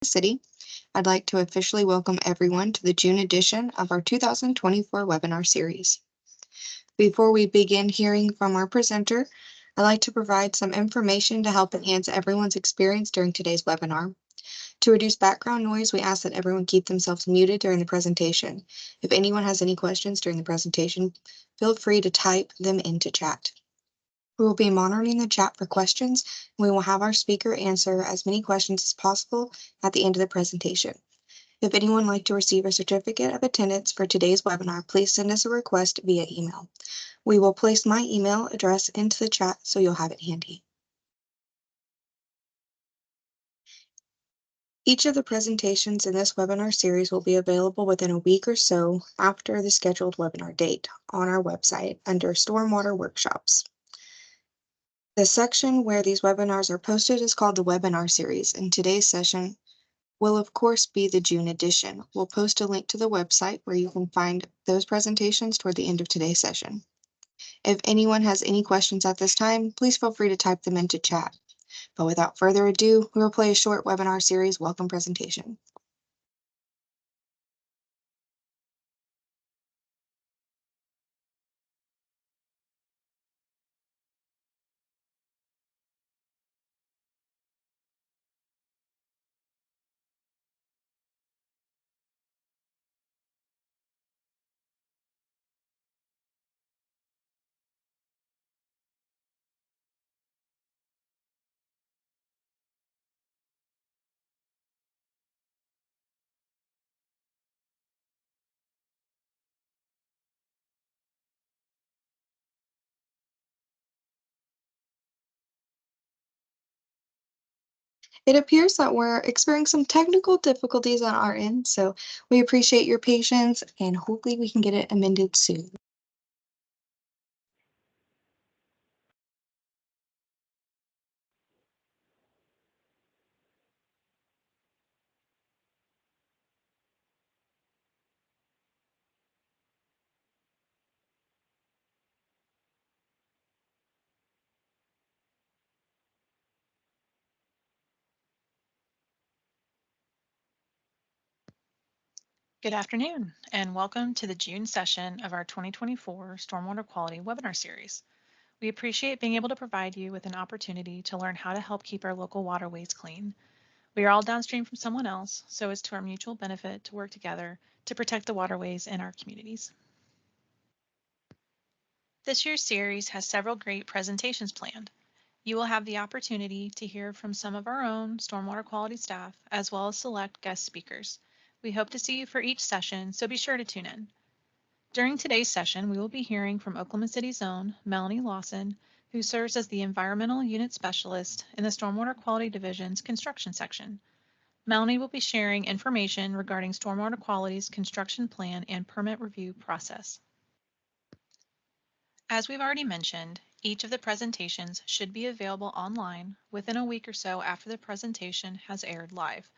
City. I'd like to officially welcome everyone to the June edition of our 2024 webinar series. Before we begin hearing from our presenter, I'd like to provide some information to help enhance everyone's experience during today's webinar. To reduce background noise, we ask that everyone keep themselves muted during the presentation. If anyone has any questions during the presentation, feel free to type them into chat. We will be monitoring the chat for questions, and we will have our speaker answer as many questions as possible at the end of the presentation. If anyone would like to receive a certificate of attendance for today's webinar, please send us a request via email. We will place my email address into the chat so you'll have it handy. Each of the presentations in this webinar series will be available within a week or so after the scheduled webinar date on our website under Stormwater Workshops. The section where these webinars are posted is called the webinar series, and today's session will of course be the June edition. We'll post a link to the website where you can find those presentations toward the end of today's session. If anyone has any questions at this time, please feel free to type them into chat. But without further ado, we will play a short webinar series welcome presentation. It appears that we're experiencing some technical difficulties on our end, so we appreciate your patience and hopefully we can get it amended soon. Good afternoon, and welcome to the June session of our 2024 Stormwater Quality webinar series. We appreciate being able to provide you with an opportunity to learn how to help keep our local waterways clean. We are all downstream from someone else, so it's to our mutual benefit to work together to protect the waterways in our communities. This year's series has several great presentations planned. You will have the opportunity to hear from some of our own stormwater quality staff, as well as select guest speakers. We hope to see you for each session, so be sure to tune in. During today's session, we will be hearing from Oklahoma City's own Melanie Lawson, who serves as the Environmental Unit Specialist in the Stormwater Quality Division's construction section. Melanie will be sharing information regarding stormwater quality's construction plan and permit review process. As we've already mentioned, each of the presentations should be available online within a week or so after the presentation has aired live.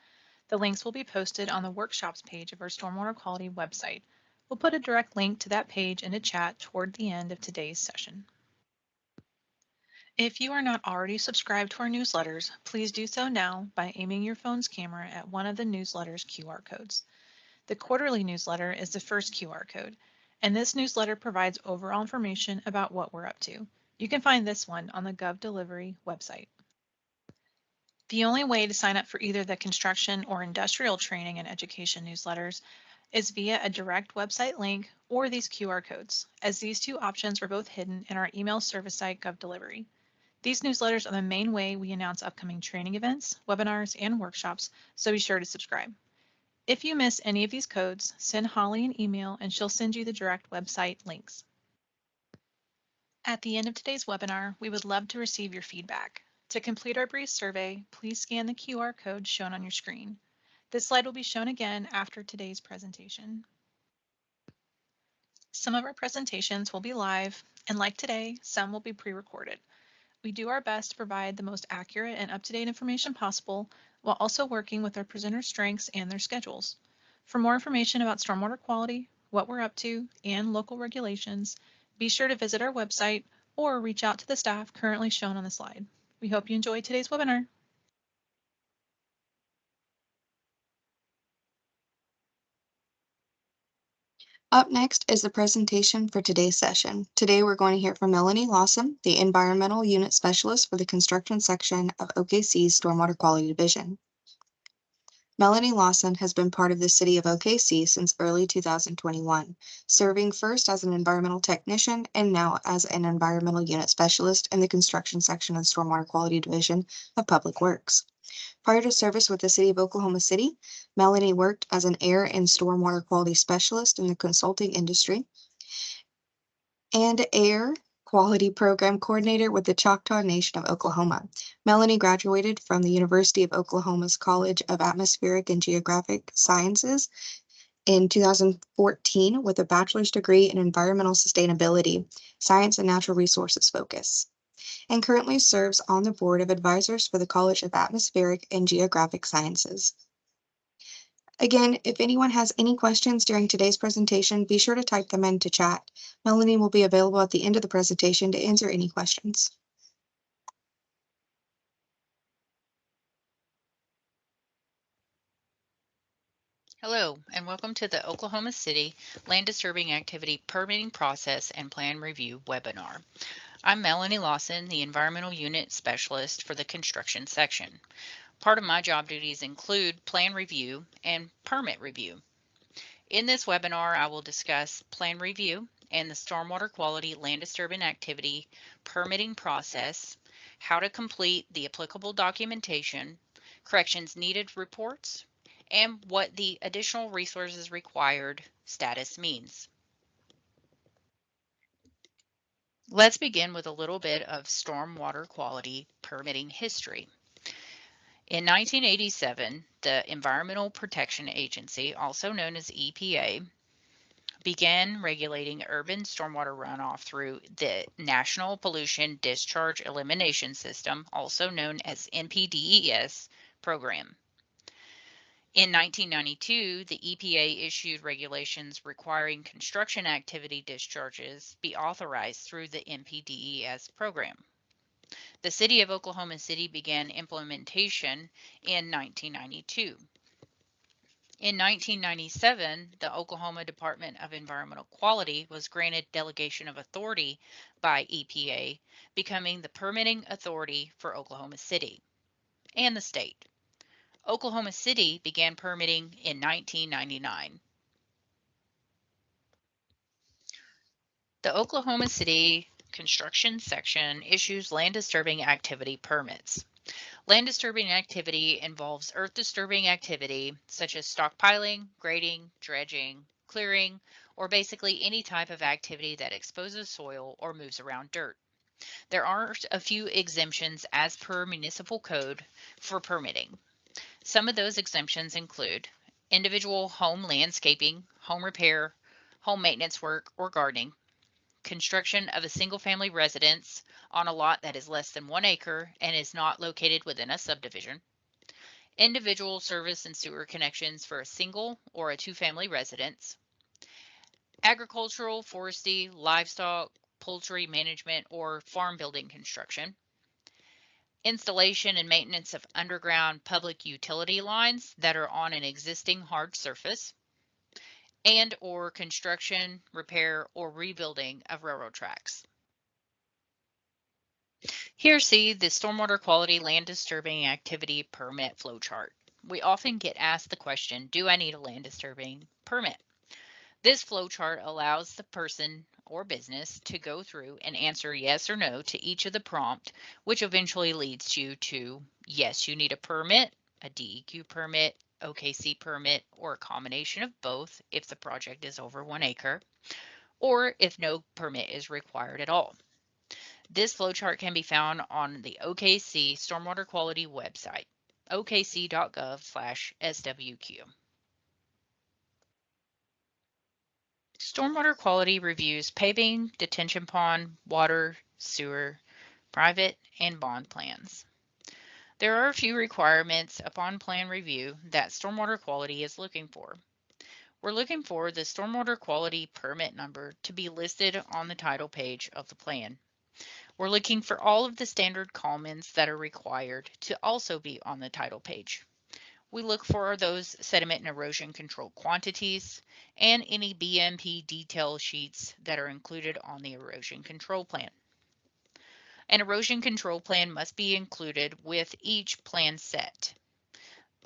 The links will be posted on the workshops page of our Stormwater Quality website. We'll put a direct link to that page in a chat toward the end of today's session. If you are not already subscribed to our newsletters, please do so now by aiming your phone's camera at one of the newsletter's QR codes. The quarterly newsletter is the first QR code, and this newsletter provides overall information about what we're up to. You can find this one on the GovDelivery website. The only way to sign up for either the construction or industrial training and education newsletters is via a direct website link or these QR codes, as these two options are both hidden in our email service site GovDelivery. These newsletters are the main way we announce upcoming training events, webinars, and workshops, so be sure to subscribe. If you miss any of these codes, send Holly an email and she'll send you the direct website links. At the end of today's webinar, we would love to receive your feedback. To complete our brief survey, please scan the QR code shown on your screen. This slide will be shown again after today's presentation. Some of our presentations will be live, and like today, some will be pre-recorded. We do our best to provide the most accurate and up-to-date information possible while also working with our presenters' strengths and their schedules. For more information about stormwater quality, what we're up to, and local regulations, be sure to visit our website or reach out to the staff currently shown on the slide. We hope you enjoyed today's webinar. Up next is the presentation for today's session. Today we're going to hear from Melanie Lawson, the Environmental Unit Specialist for the Construction Section of OKC's Stormwater Quality Division. Melanie Lawson has been part of the City of OKC since early 2021, serving first as an environmental technician and now as an Environmental Unit Specialist in the Construction Section of the Stormwater Quality Division of Public Works. Prior to service with the City of Oklahoma City, Melanie worked as an air and stormwater quality specialist in the consulting industry and air quality program coordinator with the Choctaw Nation of Oklahoma. Melanie graduated from the University of Oklahoma's College of Atmospheric and Geographic Sciences in 2014 with a bachelor's degree in environmental sustainability, science and natural resources focus, and currently serves on the board of advisors for the College of Atmospheric and Geographic Sciences. Again, if anyone has any questions during today's presentation, be sure to type them into chat. Melanie will be available at the end of the presentation to answer any questions. Hello, and welcome to the Oklahoma City Land Disturbing Activity Permitting Process and Plan Review webinar. I'm Melanie Lawson, the Environmental Unit Specialist for the Construction Section. Part of my job duties include plan review and permit review. In this webinar, I will discuss plan review and the stormwater quality land disturbing activity permitting process, how to complete the applicable documentation, corrections needed reports, and what the additional resources required status means. Let's begin with a little bit of stormwater quality permitting history. In 1987, the Environmental Protection Agency, also known as EPA, began regulating urban stormwater runoff through the National Pollution Discharge Elimination System, also known as NPDES program. In 1992, the EPA issued regulations requiring construction activity discharges be authorized through the NPDES program. The City of Oklahoma City began implementation in 1992. In 1997, the Oklahoma Department of Environmental Quality was granted delegation of authority by EPA, becoming the permitting authority for Oklahoma City and the state. Oklahoma City began permitting in 1999. The Oklahoma City Construction Section issues land disturbing activity permits. Land disturbing activity involves earth disturbing activity such as stockpiling, grading, dredging, clearing, or basically any type of activity that exposes soil or moves around dirt. There are a few exemptions as per municipal code for permitting. Some of those exemptions include individual home landscaping, home repair, home maintenance work, or gardening, construction of a single-family residence on a lot that is less than 1 acre and is not located within a subdivision, individual service and sewer connections for a single or a two-family residence, agricultural, forestry, livestock, poultry management, or farm building construction, installation and maintenance of underground public utility lines that are on an existing hard surface, and or construction, repair, or rebuilding of railroad tracks. Here see the stormwater quality land disturbing activity permit flowchart. We often get asked the question, do I need a land disturbing permit? This flowchart allows the person or business to go through and answer yes or no to each of the prompt, which eventually leads you to yes, you need a permit, a DEQ permit, OKC permit, or a combination of both if the project is over 1 acre, or if no permit is required at all. This flowchart can be found on the OKC Stormwater Quality website, okc.gov/SWQ. Stormwater quality reviews paving, detention pond, water, sewer, private, and bond plans. There are a few requirements upon plan review that stormwater quality is looking for. We're looking for the stormwater quality permit number to be listed on the title page of the plan. We're looking for all of the standard comments that are required to also be on the title page. We look for those sediment and erosion control quantities and any BMP detail sheets that are included on the erosion control plan. An erosion control plan must be included with each plan set.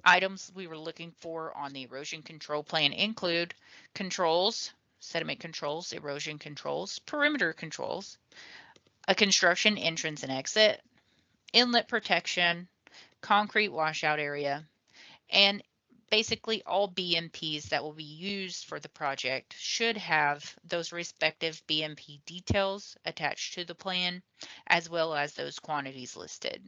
Items we were looking for on the erosion control plan include controls, sediment controls, erosion controls, perimeter controls, a construction entrance and exit, inlet protection, concrete washout area, and basically all BMPs that will be used for the project should have those respective BMP details attached to the plan, as well as those quantities listed.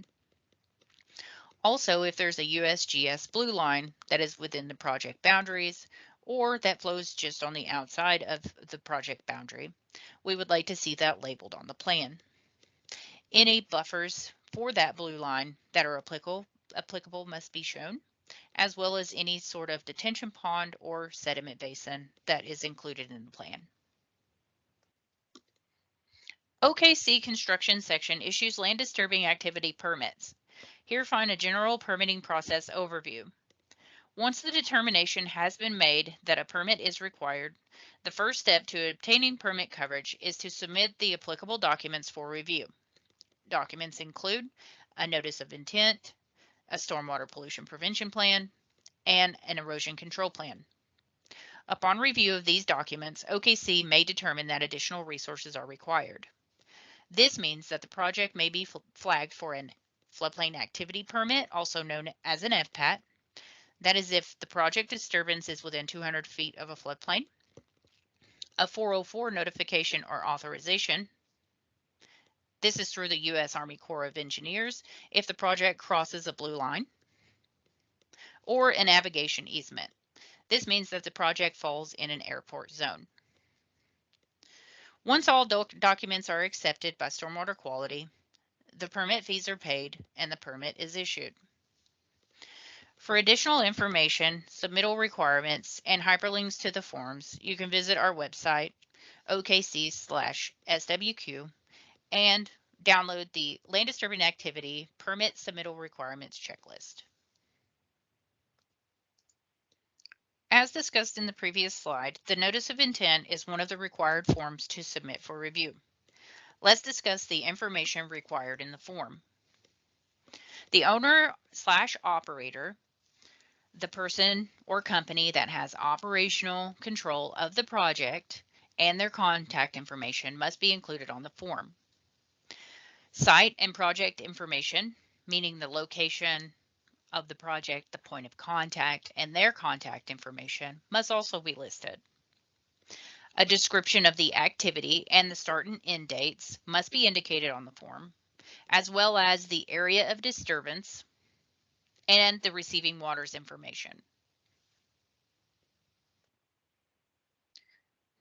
Also, if there's a USGS blue line that is within the project boundaries or that flows just on the outside of the project boundary, we would like to see that labeled on the plan. Any buffers for that blue line that are applicable must be shown, as well as any sort of detention pond or sediment basin that is included in the plan. OKC construction section issues land disturbing activity permits. Here find a general permitting process overview. Once the determination has been made that a permit is required, the first step to obtaining permit coverage is to submit the applicable documents for review. Documents include a notice of intent, a stormwater pollution prevention plan, and an erosion control plan. Upon review of these documents, OKC may determine that additional resources are required. This means that the project may be flagged for an floodplain activity permit, also known as an FPAT. That is if the project disturbance is within 200 feet of a floodplain, a 404 notification or authorization. This is through the U.S. Army Corps of Engineers if the project crosses a blue line, or a navigation easement. This means that the project falls in an airport zone. Once all documents are accepted by stormwater quality, the permit fees are paid and the permit is issued. For additional information, submittal requirements, and hyperlinks to the forms, you can visit our website, OKC-SWQ, and download the Land Disturbing Activity Permit Submittal Requirements Checklist. As discussed in the previous slide, the Notice of Intent is one of the required forms to submit for review. Let's discuss the information required in the form. The owner/operator, the person or company that has operational control of the project, and their contact information must be included on the form. Site and project information, meaning the location of the project, the point of contact, and their contact information must also be listed. A description of the activity and the start and end dates must be indicated on the form, as well as the area of disturbance and the receiving waters information.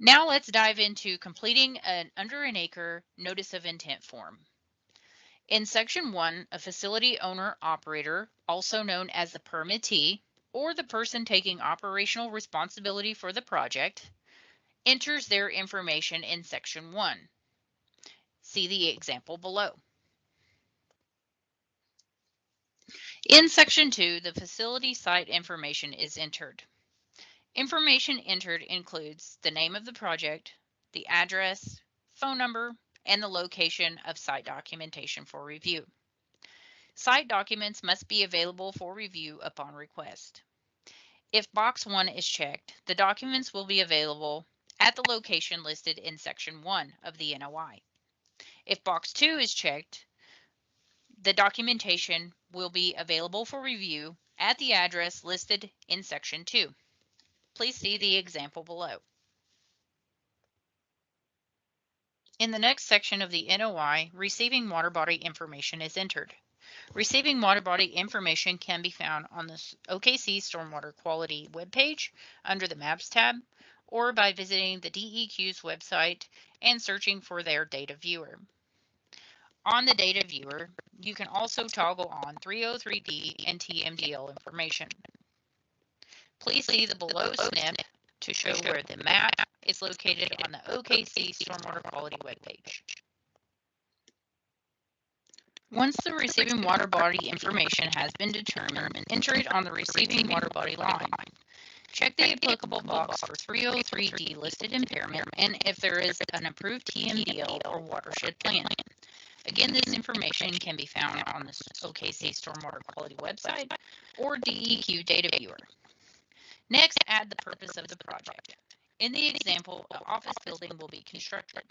Now let's dive into completing an under an acre notice of intent form. In section 1, a facility owner operator, also known as the permittee, or the person taking operational responsibility for the project, enters their information in section 1. See the example below. In section 2, the facility site information is entered. Information entered includes the name of the project, the address, phone number, and the location of site documentation for review. Site documents must be available for review upon request. If box 1 is checked, the documents will be available at the location listed in section 1 of the NOI. If box 2 is checked, the documentation will be available for review at the address listed in section 2. Please see the example below. In the next section of the NOI, receiving water body information is entered. Receiving water body information can be found on the OKC Stormwater Quality webpage under the Maps tab, or by visiting the DEQ's website and searching for their data viewer. On the data viewer, you can also toggle on 303D and TMDL information. Please see the below snip to show where the map is located on the OKC Stormwater Quality webpage. Once the receiving water body information has been determined, enter it on the receiving water body line. Check the applicable box for 303D listed impairment and if there is an approved TMDL or watershed plan. Again, this information can be found on the OKC Stormwater Quality website or DEQ Data Viewer. Next, add the purpose of the project. In the example, an office building will be constructed.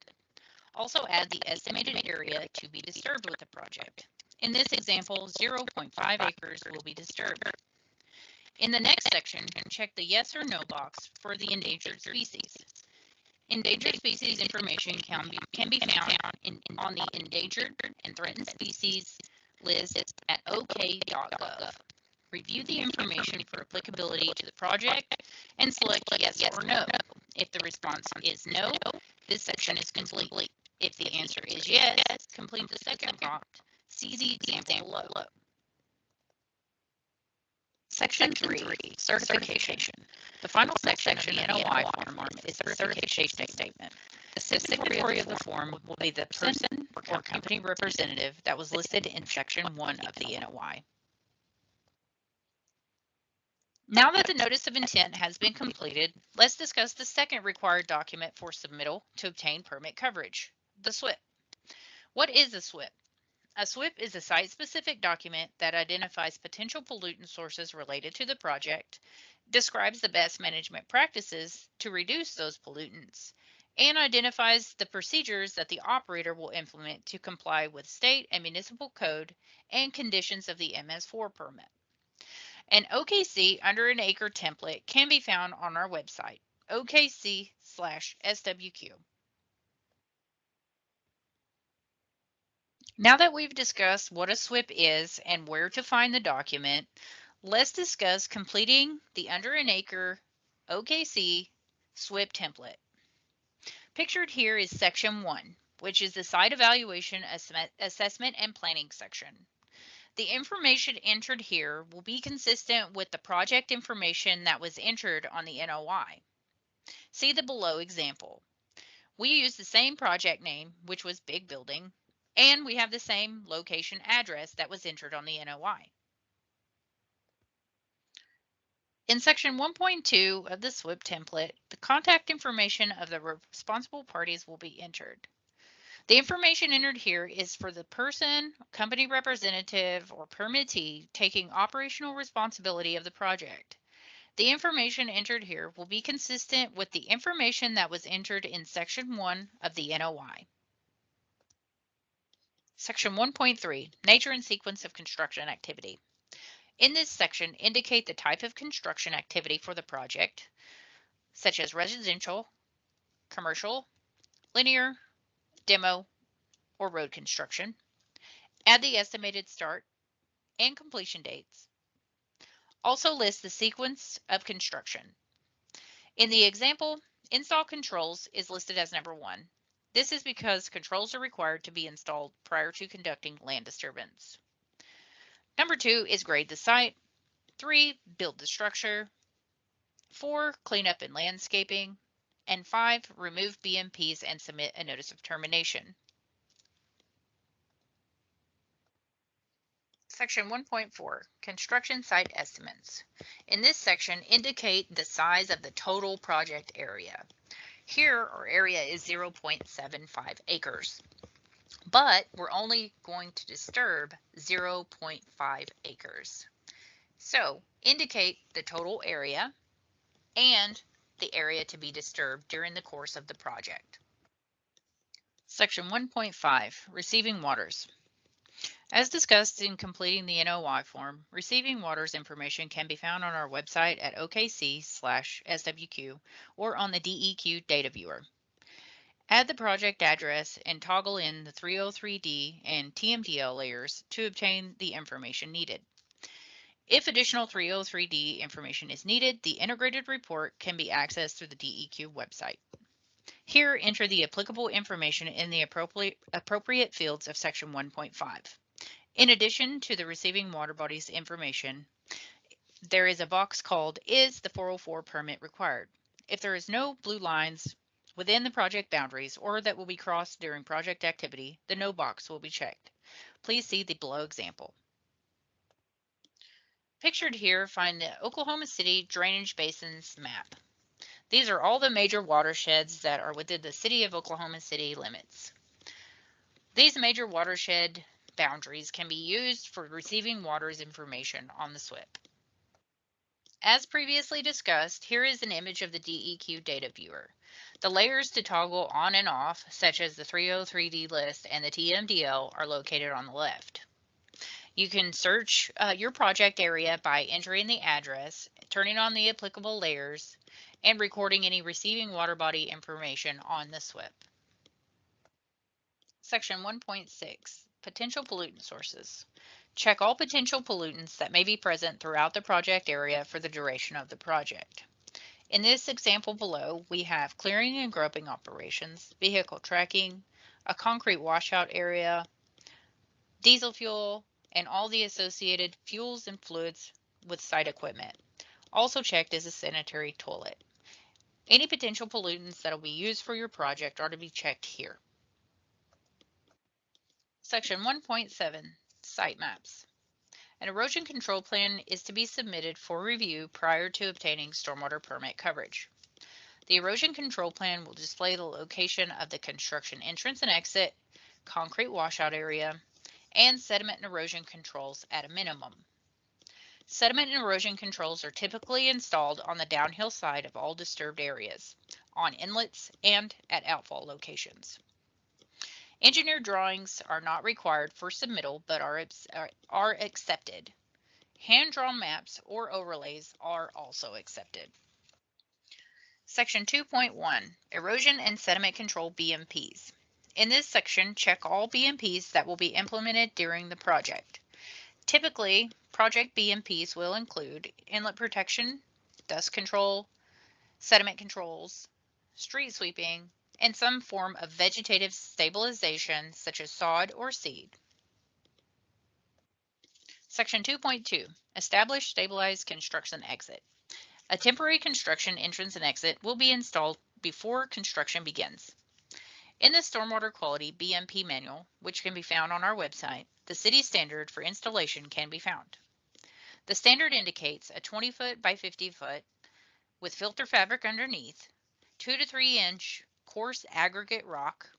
Also add the estimated area to be disturbed with the project. In this example, 0.5 acres will be disturbed. In the next section, check the yes or no box for the endangered species. Endangered species information can be found on the Endangered and Threatened Species list at ok.gov. Review the information for applicability to the project and select yes or no. If the response is no, this section is complete. If the answer is yes, complete the second prompt. See the example below. Section 3, Certification. The final section of the NOI form is the certification statement. The signatory of the form will be the person or company representative that was listed in Section 1 of the NOI. Now that the notice of intent has been completed, let's discuss the second required document for submittal to obtain permit coverage, the SWP. What is a SWP? A SWP is a site-specific document that identifies potential pollutant sources related to the project, describes the best management practices to reduce those pollutants, and identifies the procedures that the operator will implement to comply with state and municipal code and conditions of the MS4 permit. An OKC under an acre template can be found on our website, OKC-SWQ. Now that we've discussed what a SWP is and where to find the document, let's discuss completing the under an acre OKC SWP template. Pictured here is Section 1, which is the Site Evaluation, Assessment, and Planning section. The information entered here will be consistent with the project information that was entered on the NOI. See the below example. We use the same project name, which was Big Building, and we have the same location address that was entered on the NOI. In Section 1.2 of the SWP template, the contact information of the responsible parties will be entered. The information entered here is for the person, company representative, or permittee taking operational responsibility of the project. The information entered here will be consistent with the information that was entered in Section 1 of the NOI. Section 1.3, Nature and Sequence of Construction Activity. In this section, indicate the type of construction activity for the project, such as residential, commercial, linear, demo, or road construction. Add the estimated start and completion dates. Also list the sequence of construction. In the example, install controls is listed as number 1. This is because controls are required to be installed prior to conducting land disturbance. Number 2 is grade the site. 3, build the structure. 4, clean up and landscaping. And 5, remove BMPs and submit a notice of termination. Section 1.4, Construction Site Estimates. In this section, indicate the size of the total project area. Here, our area is 0.75 acres, but we're only going to disturb 0.5 acres. So, indicate the total area and the area to be disturbed during the course of the project. Section 1.5, Receiving Waters. As discussed in completing the NOI form, receiving waters information can be found on our website at OKC/SWQ or on the DEQ Data Viewer. Add the project address and toggle in the 303D and TMDL layers to obtain the information needed. If additional 303D information is needed, the integrated report can be accessed through the DEQ website. Here, enter the applicable information in the appropriate fields of Section 1.5. In addition to the receiving water bodies information, there is a box called Is the 404 permit required? If there is no blue lines within the project boundaries or that will be crossed during project activity, the No box will be checked. Please see the below example. Pictured here, find the Oklahoma City drainage basins map. These are all the major watersheds that are within the city of Oklahoma City limits. These major watershed boundaries can be used for receiving water's information on the SWIP. As previously discussed, here is an image of the DEQ data viewer. The layers to toggle on and off, such as the 303D list and the TMDL, are located on the left. You can search your project area by entering the address, turning on the applicable layers, and recording any receiving water body information on the SWIP. Section 1.6, Potential Pollutant Sources. Check all potential pollutants that may be present throughout the project area for the duration of the project. In this example below, we have clearing and grubbing operations, vehicle tracking, a concrete washout area, diesel fuel, and all the associated fuels and fluids with site equipment. Also checked is a sanitary toilet. Any potential pollutants that will be used for your project are to be checked here. Section 1.7, Site Maps. An erosion control plan is to be submitted for review prior to obtaining stormwater permit coverage. The erosion control plan will display the location of the construction entrance and exit, concrete washout area, and sediment and erosion controls at a minimum. Sediment and erosion controls are typically installed on the downhill side of all disturbed areas, on inlets, and at outfall locations. Engineered drawings are not required for submittal but are accepted. Hand-drawn maps or overlays are also accepted. Section 2.1, Erosion and Sediment Control BMPs. In this section, check all BMPs that will be implemented during the project. Typically, project BMPs will include inlet protection, dust control, sediment controls, street sweeping, and some form of vegetative stabilization such as sod or seed. Section 2.2, Establish Stabilized Construction Exit. A temporary construction entrance and exit will be installed before construction begins. In the Stormwater Quality BMP manual, which can be found on our website, the city standard for installation can be found. The standard indicates a 20-foot by 50-foot with filter fabric underneath, 2 to 3 inch coarse aggregate rock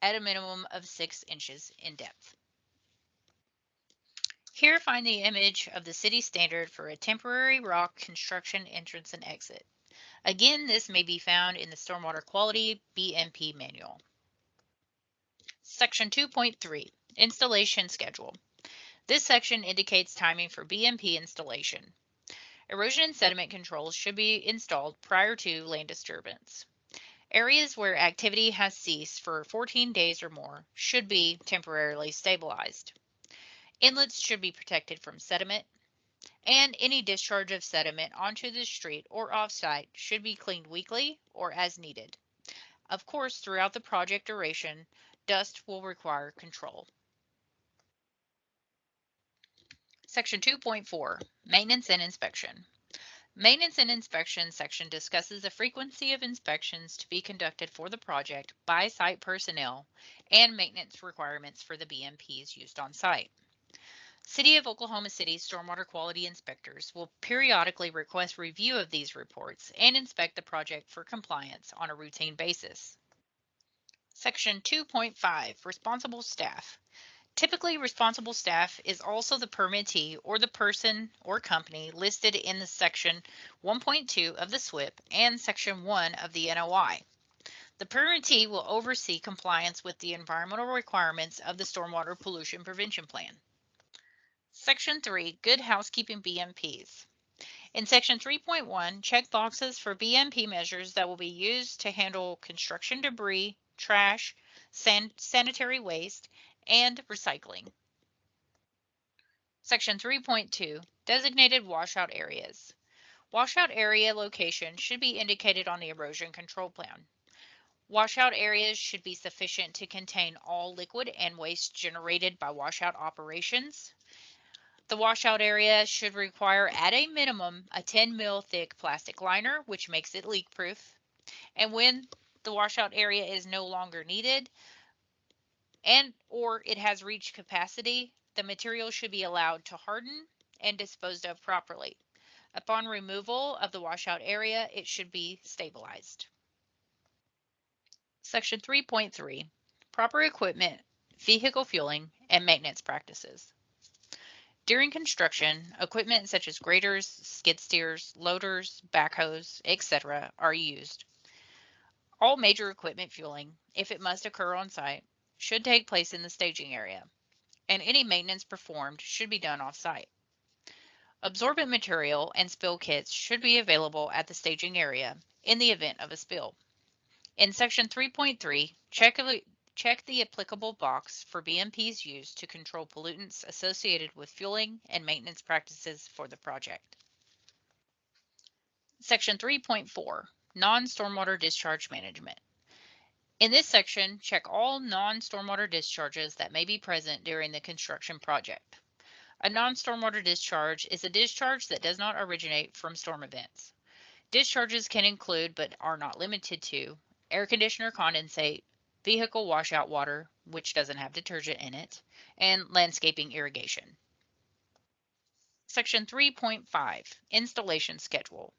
at a minimum of 6 inches in depth. Here, find the image of the city standard for a temporary rock construction entrance and exit. Again, this may be found in the Stormwater Quality BMP manual. Section 2.3, Installation Schedule. This section indicates timing for BMP installation. Erosion and sediment controls should be installed prior to land disturbance. Areas where activity has ceased for 14 days or more should be temporarily stabilized. Inlets should be protected from sediment, and any discharge of sediment onto the street or off-site should be cleaned weekly or as needed. Of course, throughout the project duration, dust will require control. Section 2.4, Maintenance and Inspection. Maintenance and Inspection section discusses the frequency of inspections to be conducted for the project by site personnel and maintenance requirements for the BMPs used on site. City of Oklahoma City stormwater quality inspectors will periodically request review of these reports and inspect the project for compliance on a routine basis. Section 2.5, Responsible Staff. Typically, responsible staff is also the permittee or the person or company listed in the Section 1.2 of the SWIP and Section 1 of the NOI. The permittee will oversee compliance with the environmental requirements of the Stormwater Pollution Prevention Plan. Section 3, Good Housekeeping BMPs. In Section 3.1, check boxes for BMP measures that will be used to handle construction debris, trash, sanitary waste, and recycling. Section 3.2, Designated Washout Areas. Washout area location should be indicated on the erosion control plan. Washout areas should be sufficient to contain all liquid and waste generated by washout operations. The washout area should require at a minimum a 10 mil thick plastic liner, which makes it leak proof. And when the washout area is no longer needed, and or it has reached capacity, the material should be allowed to harden and disposed of properly. Upon removal of the washout area, it should be stabilized. Section 3.3, proper equipment, vehicle fueling, and maintenance practices. During construction, equipment such as graders, skid steers, loaders, backhoes, etc. are used. All major equipment fueling, if it must occur on site, should take place in the staging area, and any maintenance performed should be done off-site. Absorbent material and spill kits should be available at the staging area in the event of a spill. In Section 3.3, check the applicable box for BMPs used to control pollutants associated with fueling and maintenance practices for the project. Section 3.4, non-stormwater discharge management. In this section, check all non-stormwater discharges that may be present during the construction project. A non-stormwater discharge is a discharge that does not originate from storm events. Discharges can include, but are not limited to, air conditioner condensate, vehicle washout water, which doesn't have detergent in it, and landscaping irrigation. Section 3.5, Installation Schedule.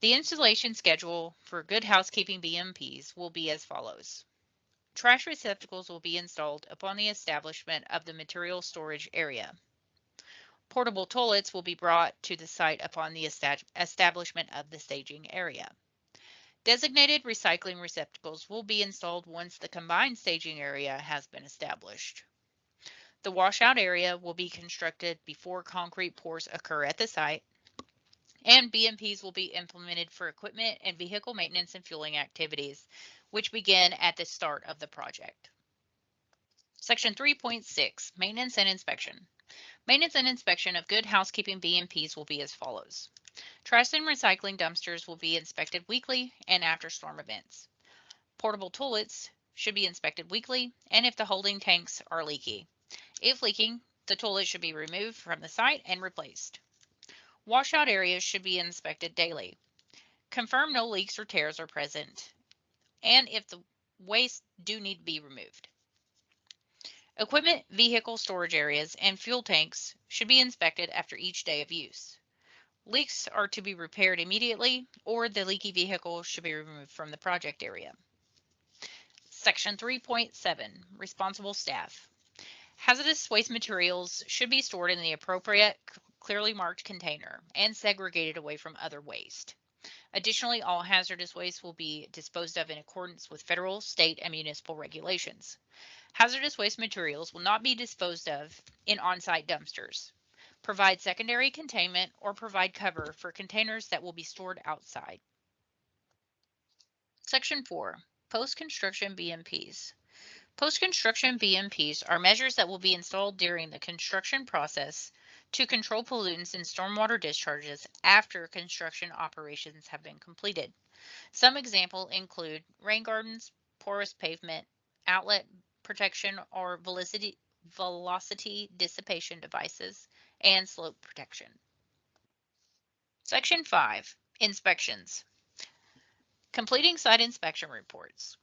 The installation schedule for Good Housekeeping BMPs will be as follows. Trash receptacles will be installed upon the establishment of the material storage area. Portable toilets will be brought to the site upon the establishment of the staging area. Designated recycling receptacles will be installed once the combined staging area has been established. The washout area will be constructed before concrete pours occur at the site, and BMPs will be implemented for equipment and vehicle maintenance and fueling activities, which begin at the start of the project. Section 3.6, Maintenance and Inspection. Maintenance and inspection of Good Housekeeping BMPs will be as follows. Trash and recycling dumpsters will be inspected weekly and after storm events. Portable toilets should be inspected weekly and if the holding tanks are leaky. If leaking, the toilet should be removed from the site and replaced. Washout areas should be inspected daily. Confirm no leaks or tears are present, and if the waste do need to be removed. Equipment, vehicle storage areas, and fuel tanks should be inspected after each day of use. Leaks are to be repaired immediately, or the leaky vehicle should be removed from the project area. Section 3.7, Responsible Staff. Hazardous waste materials should be stored in the appropriate, clearly marked container and segregated away from other waste. Additionally, all hazardous waste will be disposed of in accordance with federal, state, and municipal regulations. Hazardous waste materials will not be disposed of in on-site dumpsters. Provide secondary containment or provide cover for containers that will be stored outside. Section 4, Post-construction BMPs. Post-construction BMPs are measures that will be installed during the construction process to control pollutants in stormwater discharges after construction operations have been completed. Some examples include rain gardens, porous pavement, outlet protection or velocity dissipation devices, and slope protection. Section 5, Inspections. Completing site inspection reports.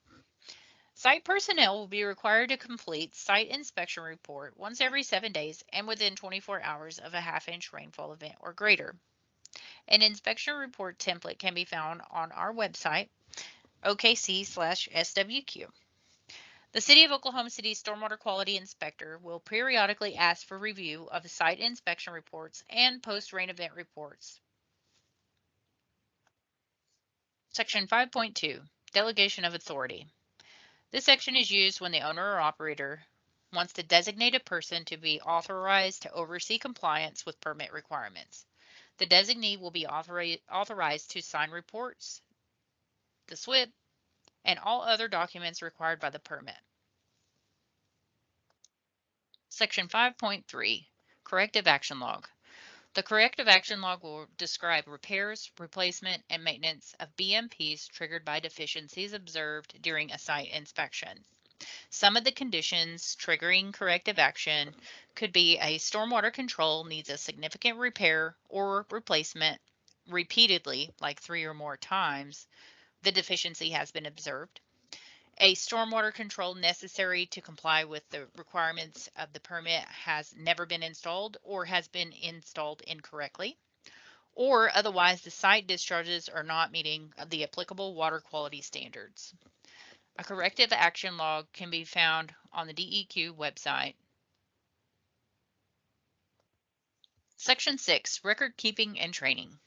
Site personnel will be required to complete site inspection report once every 7 days and within 24 hours of a half-inch rainfall event or greater. An inspection report template can be found on our website, OKC-SWQ. The City of Oklahoma City Stormwater Quality Inspector will periodically ask for review of the site inspection reports and post-rain event reports. Section 5.2, Delegation of Authority. This section is used when the owner or operator wants to designate a person to be authorized to oversee compliance with permit requirements. The designee will be authorized to sign reports, the SWIP, and all other documents required by the permit. Section 5.3, Corrective Action Log. The Corrective Action Log will describe repairs, replacement, and maintenance of BMPs triggered by deficiencies observed during a site inspection. Some of the conditions triggering corrective action could be a stormwater control needs a significant repair or replacement repeatedly, like 3 or more times, the deficiency has been observed. A stormwater control necessary to comply with the requirements of the permit has never been installed or has been installed incorrectly, or otherwise the site discharges are not meeting the applicable water quality standards. A corrective action log can be found on the DEQ website. Section 6, Record Keeping and Training.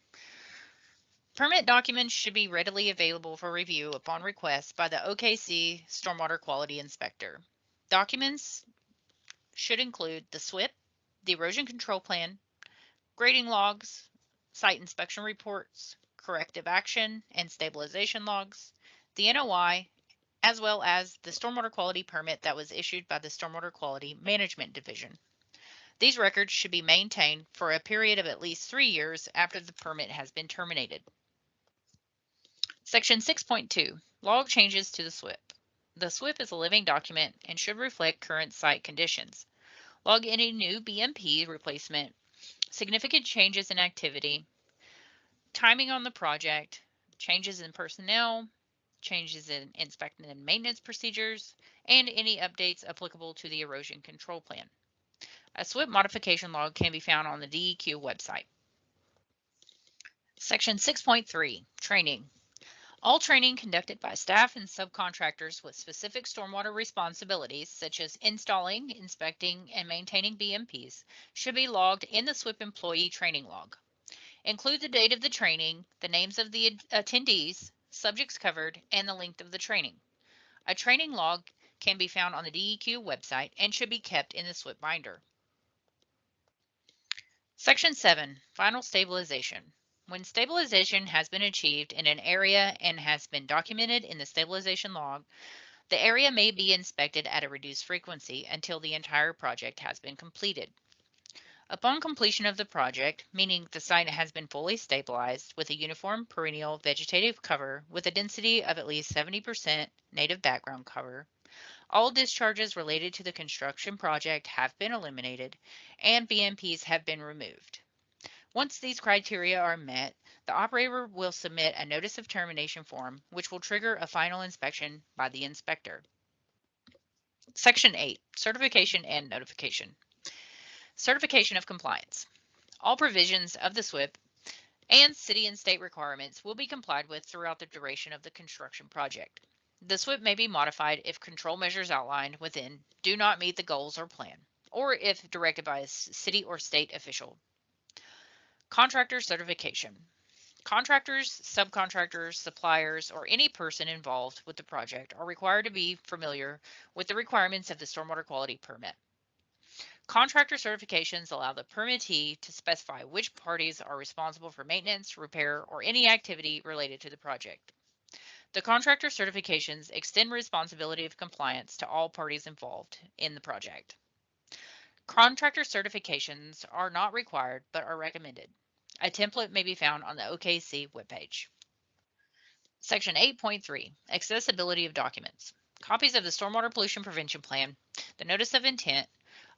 Permit documents should be readily available for review upon request by the OKC Stormwater Quality Inspector. Documents should include the SWP, the erosion control plan, grading logs, site inspection reports, corrective action and stabilization logs, the NOI, as well as the stormwater quality permit that was issued by the Stormwater Quality Management Division. These records should be maintained for a period of at least 3 years after the permit has been terminated. Section 6.2, Log Changes to the SWP. The SWP is a living document and should reflect current site conditions. Log any new BMP replacement, significant changes in activity, timing on the project, changes in personnel, changes in inspection and maintenance procedures, and any updates applicable to the erosion control plan. A SWP modification log can be found on the DEQ website. Section 6.3, Training. All training conducted by staff and subcontractors with specific stormwater responsibilities, such as installing, inspecting, and maintaining BMPs, should be logged in the SWP employee training log. Include the date of the training, the names of the attendees, subjects covered, and the length of the training. A training log can be found on the DEQ website and should be kept in the SWP binder. Section 7, Final Stabilization. When stabilization has been achieved in an area and has been documented in the stabilization log, the area may be inspected at a reduced frequency until the entire project has been completed. Upon completion of the project, meaning the site has been fully stabilized with a uniform perennial vegetative cover with a density of at least 70% native background cover, all discharges related to the construction project have been eliminated and BMPs have been removed. Once these criteria are met, the operator will submit a notice of termination form, which will trigger a final inspection by the inspector. Section 8, Certification and Notification. Certification of compliance. All provisions of the SWP and city and state requirements will be complied with throughout the duration of the construction project. The SWP may be modified if control measures outlined within do not meet the goals or plan, or if directed by a city or state official. Contractor certification. Contractors, subcontractors, suppliers, or any person involved with the project are required to be familiar with the requirements of the stormwater quality permit. Contractor certifications allow the permittee to specify which parties are responsible for maintenance, repair, or any activity related to the project. The contractor certifications extend responsibility of compliance to all parties involved in the project. Contractor certifications are not required but are recommended. A template may be found on the OKC webpage. Section 8.3, Accessibility of Documents. Copies of the Stormwater Pollution Prevention Plan, the Notice of Intent,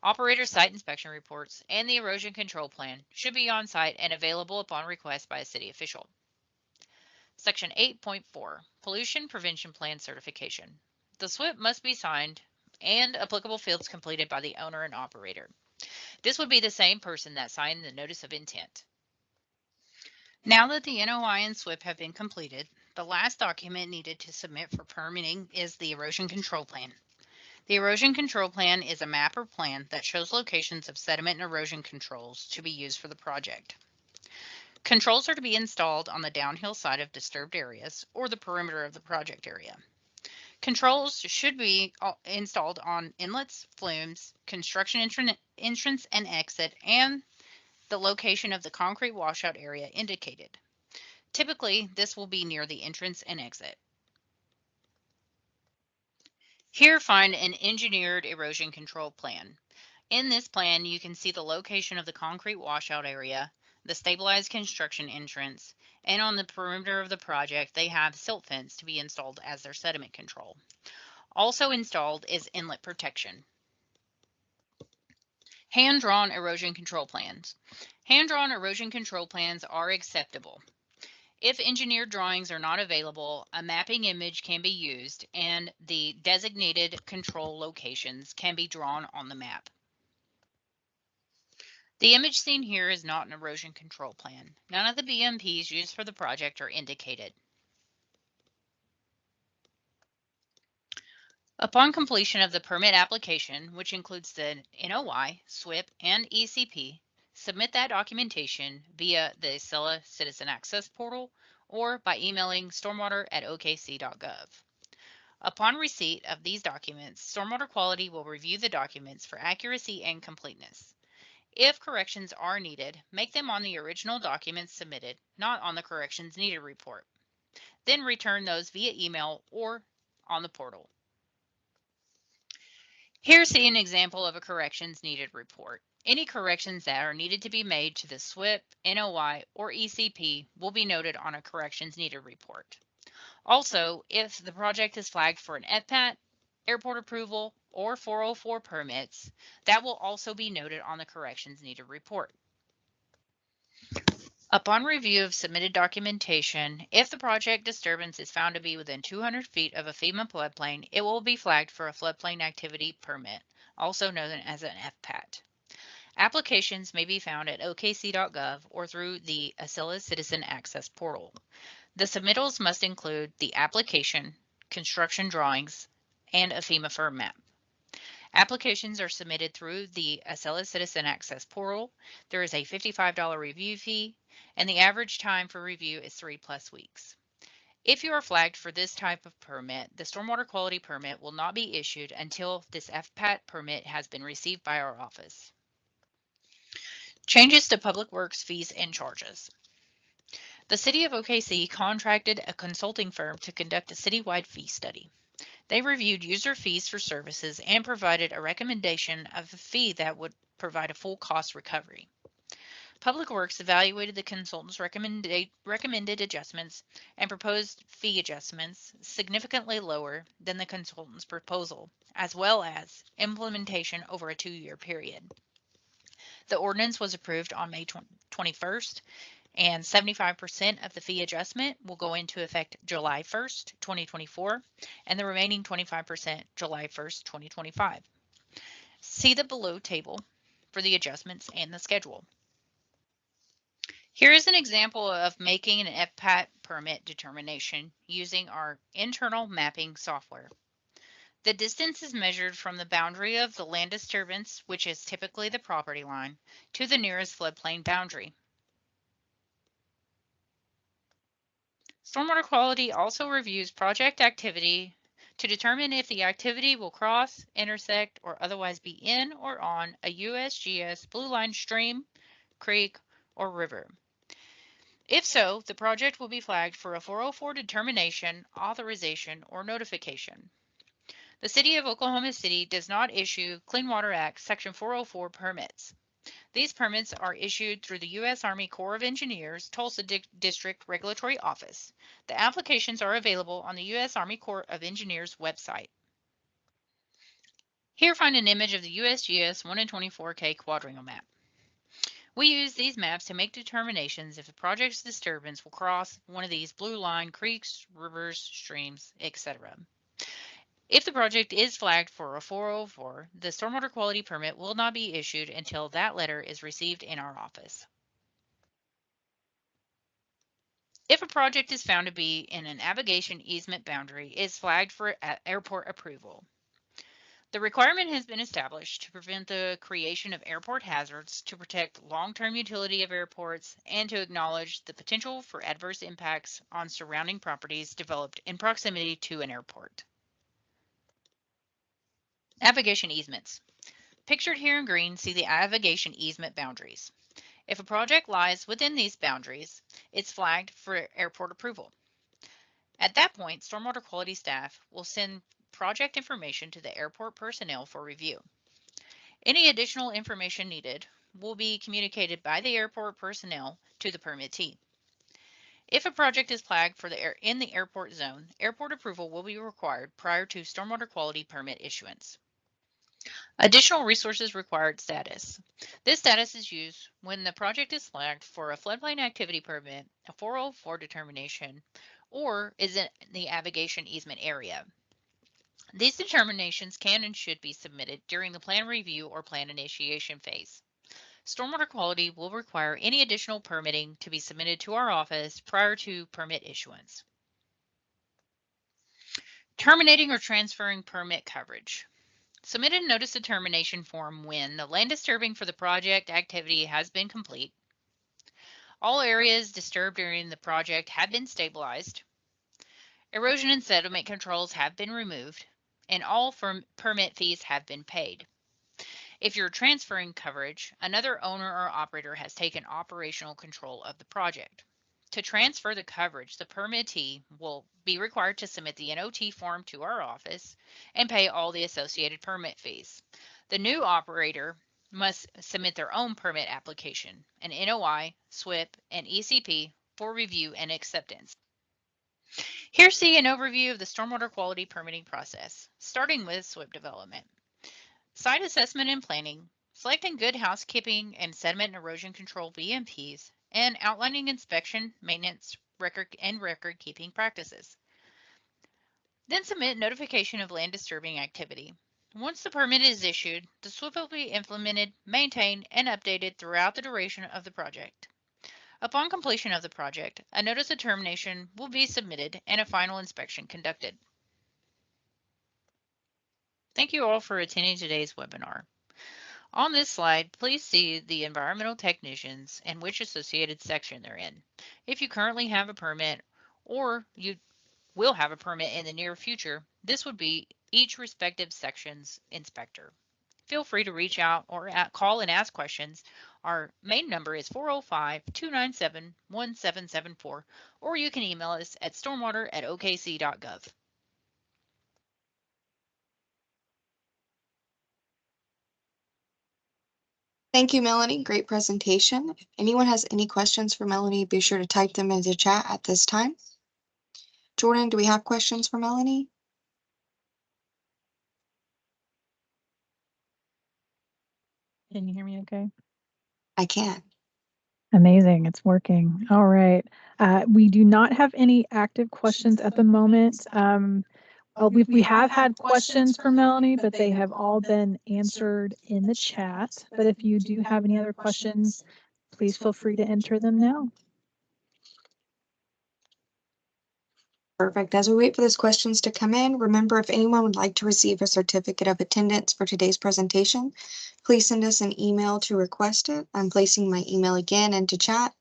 Operator Site Inspection Reports, and the Erosion Control Plan should be on site and available upon request by a city official. Section 8.4, Pollution Prevention Plan Certification. The SWP must be signed and applicable fields completed by the owner and operator. This would be the same person that signed the Notice of Intent. Now that the NOI and SWP have been completed, the last document needed to submit for permitting is the erosion control plan. The erosion control plan is a map or plan that shows locations of sediment and erosion controls to be used for the project. Controls are to be installed on the downhill side of disturbed areas or the perimeter of the project area. Controls should be installed on inlets, flumes, construction entrance and exit, and the location of the concrete washout area indicated. Typically, this will be near the entrance and exit. Here, find an engineered erosion control plan. In this plan, you can see the location of the concrete washout area, the stabilized construction entrance, and on the perimeter of the project, they have silt fence to be installed as their sediment control. Also installed is inlet protection. Hand-drawn erosion control plans. Hand-drawn erosion control plans are acceptable. If engineered drawings are not available, a mapping image can be used and the designated control locations can be drawn on the map. The image seen here is not an erosion control plan. None of the BMPs used for the project are indicated. Upon completion of the permit application, which includes the NOI, SWIP, and ECP, submit that documentation via the Acela Citizen Access Portal or by emailing stormwater@okc.gov. Upon receipt of these documents, Stormwater Quality will review the documents for accuracy and completeness. If corrections are needed, make them on the original documents submitted, not on the corrections needed report. Then return those via email or on the portal. Here's an example of a corrections needed report. Any corrections that are needed to be made to the SWIP, NOI, or ECP will be noted on a corrections needed report. Also, if the project is flagged for an FPAT, airport approval, or 404 permits, that will also be noted on the corrections needed report. Upon review of submitted documentation, if the project disturbance is found to be within 200 feet of a FEMA floodplain, it will be flagged for a floodplain activity permit, also known as an FPAT. Applications may be found at okc.gov or through the Acela Citizen Access Portal. The submittals must include the application, construction drawings, and a FEMA firm map. Applications are submitted through the Acela Citizen Access Portal. There is a $55 review fee, and the average time for review is 3+ weeks. If you are flagged for this type of permit, the stormwater quality permit will not be issued until this FPAT permit has been received by our office. Changes to Public Works fees and charges. The City of OKC contracted a consulting firm to conduct a citywide fee study. They reviewed user fees for services and provided a recommendation of a fee that would provide a full cost recovery. Public Works evaluated the consultant's recommended adjustments and proposed fee adjustments significantly lower than the consultant's proposal, as well as implementation over a 2-year period. The ordinance was approved on May 21st, and 75% of the fee adjustment will go into effect July 1st, 2024, and the remaining 25% July 1st, 2025. See the below table for the adjustments and the schedule. Here is an example of making an FPAT permit determination using our internal mapping software. The distance is measured from the boundary of the land disturbance, which is typically the property line, to the nearest floodplain boundary. Stormwater Quality also reviews project activity to determine if the activity will cross, intersect, or otherwise be in or on a USGS blue line stream, creek, or river. If so, the project will be flagged for a 404 determination, authorization, or notification. The City of Oklahoma City does not issue Clean Water Act Section 404 permits. These permits are issued through the U.S. Army Corps of Engineers, Tulsa District Regulatory Office. The applications are available on the U.S. Army Corps of Engineers website. Here find an image of the USGS 1 in 24K quadrennial map. We use these maps to make determinations if a project's disturbance will cross one of these blue line creeks, rivers, streams, etc. If the project is flagged for a 404, the stormwater quality permit will not be issued until that letter is received in our office. If a project is found to be in a navigation easement boundary, it is flagged for airport approval. The requirement has been established to prevent the creation of airport hazards, to protect long-term utility of airports, and to acknowledge the potential for adverse impacts on surrounding properties developed in proximity to an airport. Navigation easements. Pictured here in green, see the navigation easement boundaries. If a project lies within these boundaries, it's flagged for airport approval. At that point, stormwater quality staff will send project information to the airport personnel for review. Any additional information needed will be communicated by the airport personnel to the permittee. If a project is flagged for in the airport zone, airport approval will be required prior to stormwater quality permit issuance. Additional resources required status. This status is used when the project is flagged for a floodplain activity permit, a 404 determination, or is in the abrogation easement area. These determinations can and should be submitted during the plan review or plan initiation phase. Stormwater quality will require any additional permitting to be submitted to our office prior to permit issuance. Terminating or transferring permit coverage. Submit a notice of termination form when the land disturbing for the project activity has been complete. All areas disturbed during the project have been stabilized. Erosion and sediment controls have been removed, and all permit fees have been paid. If you're transferring coverage, another owner or operator has taken operational control of the project. To transfer the coverage, the permittee will be required to submit the NOT form to our office and pay all the associated permit fees. The new operator must submit their own permit application, an NOI, SWIP, and ECP for review and acceptance. Here's an overview of the stormwater quality permitting process, starting with SWIP development. Site assessment and planning, selecting good housekeeping and sediment and erosion control VMPs, and outlining inspection, maintenance, record keeping practices. Then submit notification of land disturbing activity. Once the permit is issued, the SWIP will be implemented, maintained, and updated throughout the duration of the project. Upon completion of the project, a notice of termination will be submitted and a final inspection conducted. Thank you all for attending today's webinar. On this slide, please see the environmental technicians and which associated section they're in. If you currently have a permit or you will have a permit in the near future, this would be each respective section's inspector. Feel free to reach out or call and ask questions. Our main number is 405-297-1774, or you can email us at stormwater@okc.gov. Thank you, Melanie. Great presentation. If anyone has any questions for Melanie, be sure to type them into chat at this time. Jordan, do we have questions for Melanie? Can you hear me okay? I can. Amazing, it's working. All right. We do not have any active questions at the moment. Well, we have had questions for Melanie, but they have all been answered in the chat. But if you do have any other questions, please feel free to enter them now. Perfect. As we wait for those questions to come in, remember if anyone would like to receive a certificate of attendance for today's presentation, please send us an email to request it. I'm placing my email again into chat.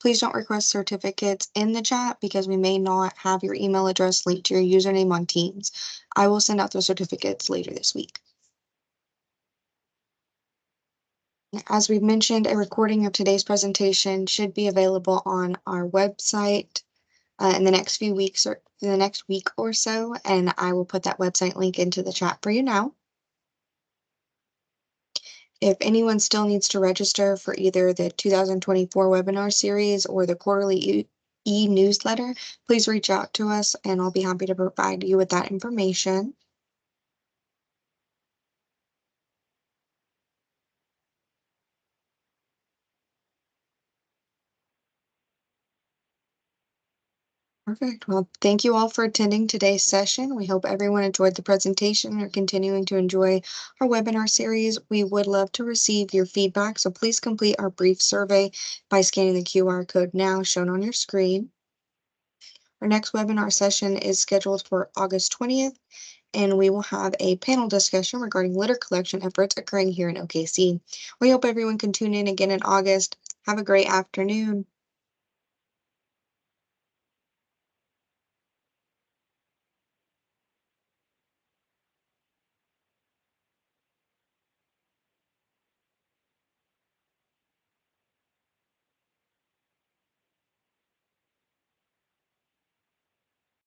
Please don't request certificates in the chat because we may not have your email address linked to your username on Teams. I will send out those certificates later this week. As we've mentioned, a recording of today's presentation should be available on our website in the next few weeks or the next week or so, and I will put that website link into the chat for you now. If anyone still needs to register for either the 2024 webinar series or the quarterly e-newsletter, please reach out to us and I'll be happy to provide you with that information. Perfect. Well, thank you all for attending today's session. We hope everyone enjoyed the presentation and are continuing to enjoy our webinar series. We would love to receive your feedback, so please complete our brief survey by scanning the QR code now shown on your screen. Our next webinar session is scheduled for August 20th, and we will have a panel discussion regarding litter collection efforts occurring here in OKC. We hope everyone can tune in again in August. Have a great afternoon.